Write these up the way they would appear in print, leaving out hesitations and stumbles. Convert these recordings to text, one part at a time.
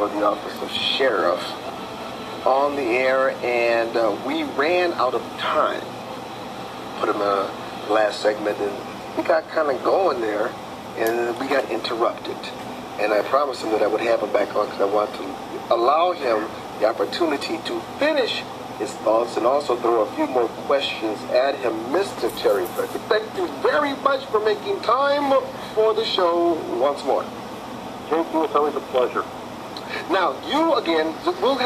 for the office of sheriff on the air, and we ran out of time. Put him in a last segment, and we got kind of going there, and we got interrupted. And I promised him that I would have him back on because I want to allow him the opportunity to finish his thoughts and also throw a few more questions at him. Mr. Terry Frederick, thank you very much for making time for the show once more. Thank you. It's always a pleasure. Now, you again, we'll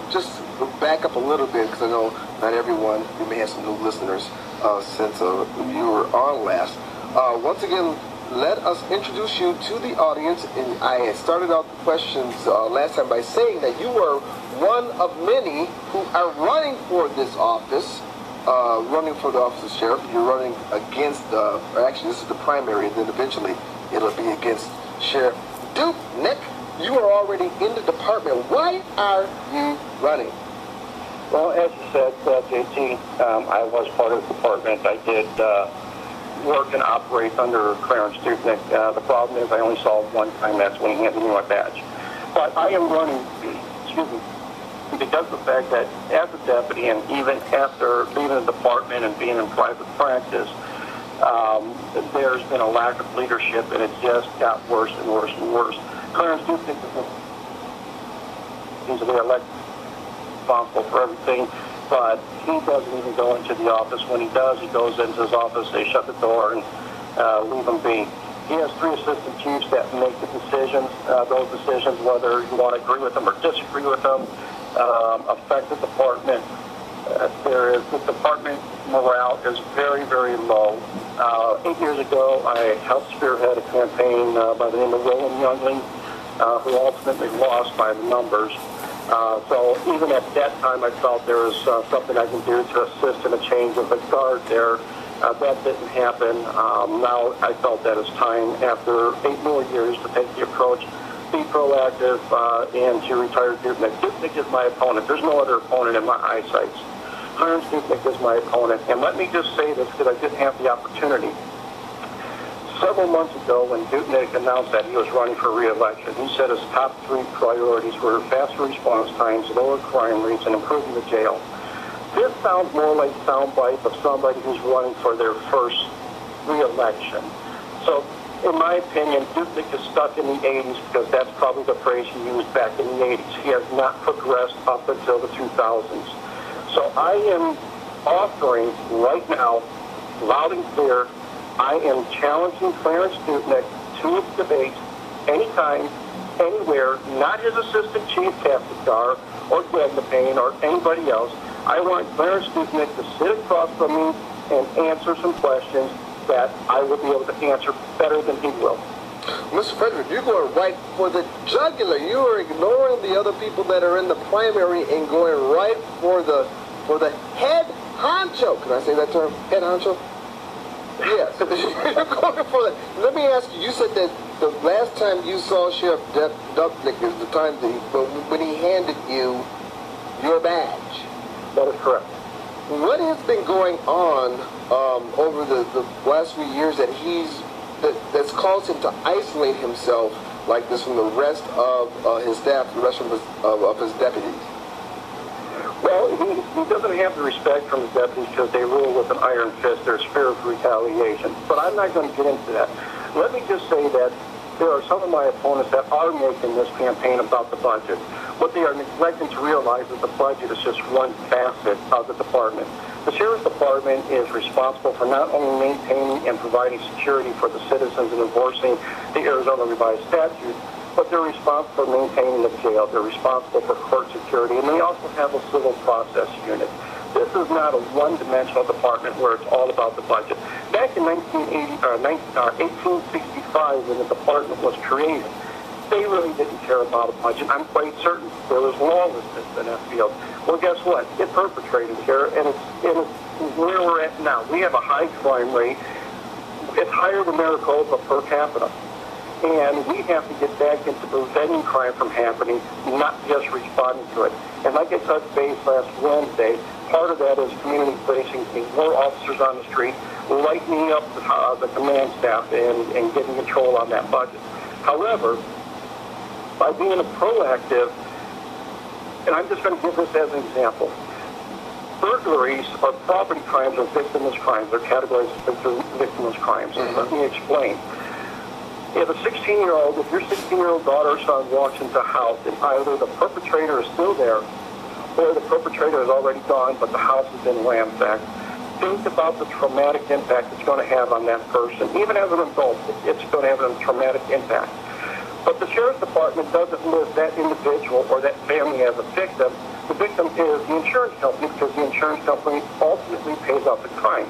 just back up a little bit because I know not everyone, we may have some new listeners since you were on last. Once again, let us introduce you to the audience. And I had started out the questions last time by saying that you were one of many who are running for this office, running for the office of sheriff. You're running against, actually this is the primary, and then eventually it'll be against Sheriff Nick. You are already in the department. Why are you running? Well, as you said, JT, I was part of the department. I did work and operate under Clarence Dupnick. The problem is I only saw him one time. That's when he handed me my badge. But I am running, excuse me, because of the fact that as a deputy and even after leaving the department and being in private practice, there's been a lack of leadership, and it just got worse and worse and worse. Clarence Dupnick is easily elected, responsible for everything, but he doesn't even go into the office. When he does, he goes into his office, they shut the door and leave him be. He has 3 assistant chiefs that make the decisions. Those decisions, whether you want to agree with them or disagree with them, affect the department. The department morale is very, very low. 8 years ago, I helped spearhead a campaign by the name of Roland Youngling, who ultimately lost by the numbers. So even at that time, I felt there was something I can do to assist in a change of the guard there. That didn't happen. Now I felt that it's time, after 8 more years, to take the approach, be proactive, and to retire Dupnick. Dupnick is my opponent. There's no other opponent in my eyesight. Clarence Dupnick is my opponent. And let me just say this, because I didn't have the opportunity. Several months ago, when Dupnick announced that he was running for re-election, he said his top 3 priorities were faster response times, lower crime rates, and improving the jail. This sounds more like soundbite of somebody who's running for their first re-election. So, in my opinion, Dupnick is stuck in the 80s because that's probably the phrase he used back in the 80s. He has not progressed up until the 2000s. So I am offering right now, loud and clear, I am challenging Clarence Dupnick to a debate anytime, anywhere, not his assistant chief, Captain Carr, or Greg LePayne, or anybody else. I want Clarence Dupnick to sit across from me and answer some questions that I will be able to answer better than he will. Mr. Frederick, you're going right for the jugular. You are ignoring the other people that are in the primary and going right for the head honcho. Can I say that term? Head honcho? Yes. You're going for that. Let me ask you, you said that the last time you saw Sheriff Dupnick is the time that when he handed you your badge. That is correct. What has been going on over the last few years that's caused him to isolate himself like this from the rest of his staff, the rest of his deputies? Well, he doesn't have the respect from the deputies because they rule with an iron fist. There's fear of retaliation. But I'm not going to get into that. Let me just say that there are some of my opponents that are making this campaign about the budget. What they are neglecting to realize is the budget is just one facet of the department. The Sheriff's Department is responsible for not only maintaining and providing security for the citizens and enforcing the Arizona Revised Statute, but they're responsible for maintaining the jail. They're responsible for court security, and they also have a civil process unit. This is not a one-dimensional department where it's all about the budget. Back in 1865, when the department was created, they really didn't care about a budget. I'm quite certain there was lawlessness in that field. Well, guess what? It perpetrated here, and it's where we're at now. We have a high crime rate. It's higher than Maricopa per capita. And we have to get back into preventing crime from happening, not just responding to it. And like I touched base last Wednesday, part of that is community policing, more officers on the street, lightening up the command staff and getting control on that budget. However, by being a proactive, and I'm just going to give this as an example. Burglaries are property crimes or victimless crimes. They're categorized as victimless crimes. And let me explain. If your 16-year-old daughter or son walks into a house and either the perpetrator is still there or the perpetrator is already gone but the house has been ransacked, think about the traumatic impact it's going to have on that person. Even as an adult, it's going to have a traumatic impact. But the sheriff's department doesn't list that individual or that family as a victim. The victim is the insurance company, because the insurance company ultimately pays out the crime,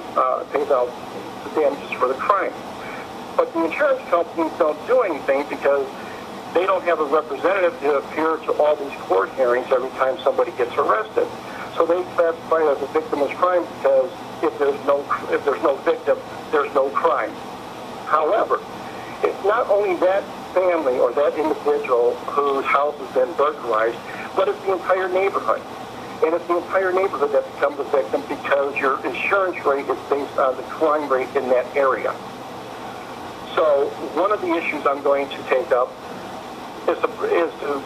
pays out the damages for the crime. But the insurance companies don't do anything because they don't have a representative to appear to all these court hearings every time somebody gets arrested. So they classify it as a victimless crime because if there's no victim, there's no crime. However, it's not only that family or that individual whose house has been burglarized, but it's the entire neighborhood. And it's the entire neighborhood that becomes a victim because your insurance rate is based on the crime rate in that area. So one of the issues I'm going to take up is to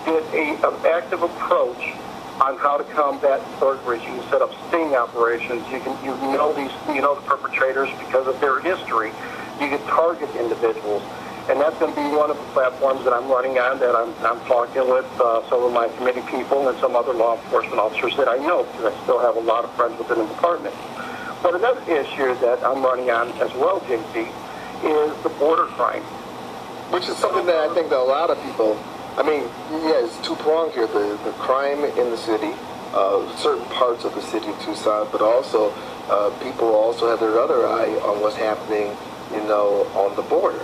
get an active approach on how to combat burglaries. You can set up sting operations. You know the perpetrators because of their history. You can target individuals. And that's going to be one of the platforms that I'm running on, that I'm talking with some of my committee people and some other law enforcement officers that I know, because I still have a lot of friends within the department. But another issue that I'm running on as well, JC, is the border crime. Which is something that I think that a lot of people, it's two-pronged here. The crime in the city, certain parts of the city of Tucson, but also people also have their other eye on what's happening, on the border.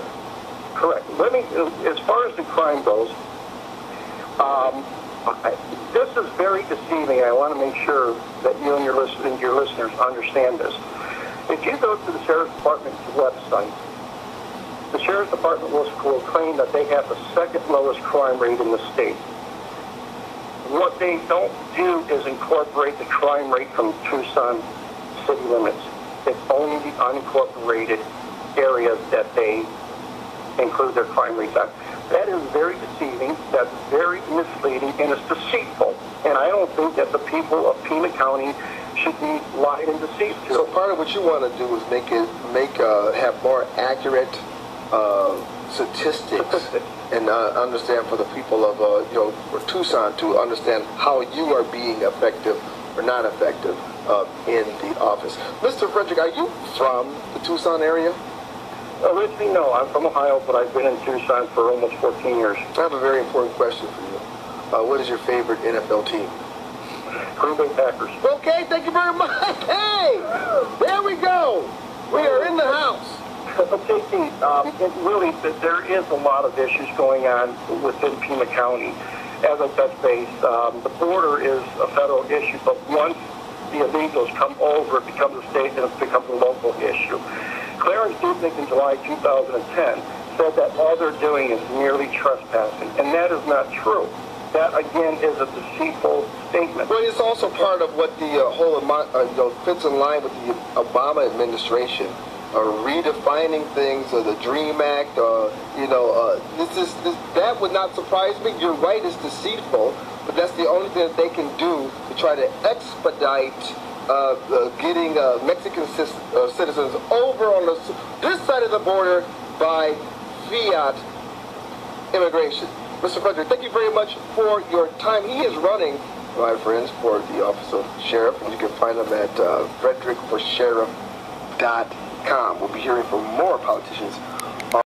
Correct. As far as the crime goes, this is very deceiving. I want to make sure that you and your listeners understand this. If you go to the Sheriff's Department's website, the Sheriff's Department will claim that they have the second lowest crime rate in the state. What they don't do is incorporate the crime rate from Tucson city limits. It's only the unincorporated areas that they include their crime rates on. That is very deceiving, that's very misleading, and it's deceitful. And I don't think that the people of Pima County should be lied and deceived to. So part of what you want to do is have more accurate statistics and understand for the people of for Tucson to understand how you are being effective or not effective in the office. Mr. Frederick, are you from the Tucson area? Originally, no. I'm from Ohio, but I've been in Tucson for almost 14 years. I have a very important question for you. What is your favorite NFL team? Green Bay Packers. Okay, thank you very much. Hey, there we go. We are in the house. There is a lot of issues going on within Pima County. As I touched base, the border is a federal issue, but once the illegals come over, it becomes a state and it becomes a local issue. Clarence Dubnik in July 2010 said that all they're doing is merely trespassing, and that is not true. That, again, is a deceitful statement. Well, it's also part of what the whole fits in line with the Obama administration, redefining things, the DREAM Act. That would not surprise me. You're right; it's deceitful, but that's the only thing that they can do to try to expedite getting Mexican citizens over on this side of the border by fiat immigration. Mr. Frederick, thank you very much for your time. He is running, my friends, for the office of sheriff, and you can find him at frederickforsheriff.com. We'll be hearing from more politicians